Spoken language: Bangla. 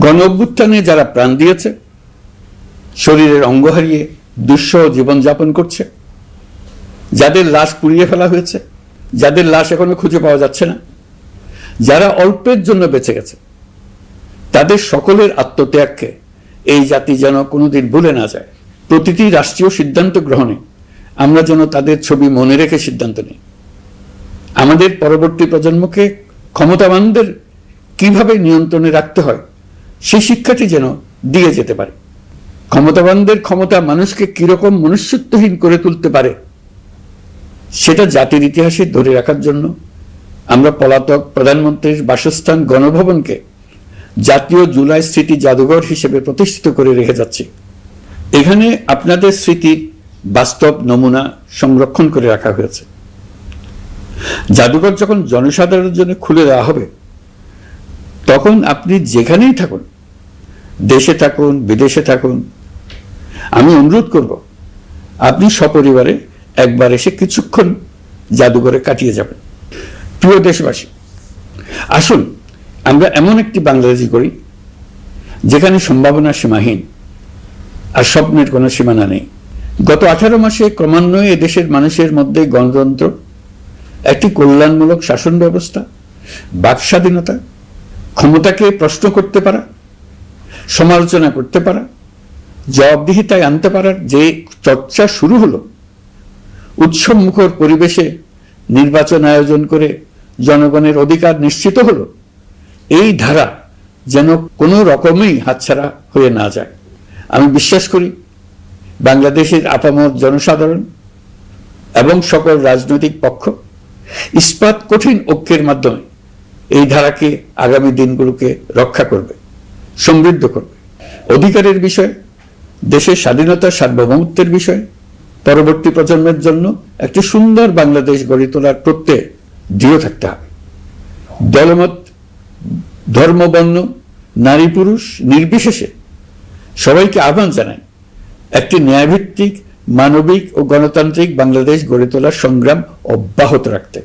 গণ অভ্যুত্থানে যারা প্রাণ দিয়েছে, শরীরের অঙ্গ হারিয়ে দুঃসহ জীবনযাপন করছে, যাদের লাশ পুড়িয়ে ফেলা হয়েছে, যাদের লাশ এখনো খুঁজে পাওয়া যাচ্ছে না, যারা অল্পের জন্য বেঁচে গেছে, তাদের সকলের আত্মত্যাগকে এই জাতি যেন কোনোদিন ভুলে না যায়। প্রতিটি রাষ্ট্রীয় সিদ্ধান্ত গ্রহণে আমরা যেন তাদের ছবি মনে রেখে সিদ্ধান্ত নিই। আমাদের পরবর্তী প্রজন্মকে ক্ষমতাবানদের কিভাবে নিয়ন্ত্রণে রাখতে হয় সেই শিক্ষাটি যেন দিয়ে যেতে পারে। ক্ষমতাবানদের ক্ষমতা মানুষকে কিরকম মনুষ্যত্বহীন করে তুলতে পারে সেটা জাতির ইতিহাসে ধরে রাখার জন্য আমরা পলাতক প্রধানমন্ত্রীর বাসস্থান গণভবনকে জাতীয় জুলাই স্মৃতি জাদুঘর হিসেবে প্রতিষ্ঠিত করে রেখে যাচ্ছি। এখানে আপনাদের স্মৃতির বাস্তব নমুনা সংরক্ষণ করে রাখা হয়েছে। জাদুঘর যখন জনসাধারণের জন্য খুলে দেওয়া হবে, তখন আপনি যেখানেই থাকুন, দেশে থাকুন, বিদেশে থাকুন, আমি অনুরোধ করব আপনি সপরিবারে একবার এসে কিছুক্ষণ জাদুঘরে কাটিয়ে যাবেন। প্রিয় দেশবাসী, আসুন আমরা এমন একটি বাংলাদেশ গড়ি যেখানে সম্ভাবনা সীমাহীন আর স্বপ্নের কোনো সীমানা নেই। গত 18 মাসে ক্রমান্বয়ে এদেশের মানুষের মধ্যে গণতন্ত্র, একটি কল্যাণমূলক শাসন ব্যবস্থা, বাক স্বাধীনতা, ক্ষমতাকে প্রশ্ন করতে পারা, সমালোচনা করতে পারা, জবাবদিহিতায় আনতে পারার যে চর্চা শুরু হলো, উৎসবমুখর পরিবেশে নির্বাচন আয়োজন করে জনগণের অধিকার নিশ্চিত হলো, এই ধারা যেন কোনো রকমেই হাতছাড়া হয়ে না যায়। আমি বিশ্বাস করি বাংলাদেশের আপামর জনসাধারণ এবং সকল রাজনৈতিক পক্ষ ইস্পাত কঠিন ঐক্যের মাধ্যমে এই ধারাকে আগামী দিনগুলোকে রক্ষা করবে, সমৃদ্ধ করবে। অধিকারের বিষয়, দেশের স্বাধীনতা সার্বভৌমত্বের বিষয়, পরবর্তী প্রজন্মের জন্য একটি সুন্দর বাংলাদেশ গড়ে তোলার প্রত্যয়ে দৃঢ় থাকতে হবে। দলমত, ধর্ম, বর্ণ, নারী পুরুষ নির্বিশেষে সবাইকে আহ্বান জানাই একটি ন্যায়ভিত্তিক, মানবিক ও গণতান্ত্রিক বাংলাদেশ গড়ে তোলার সংগ্রাম অব্যাহত রাখতে।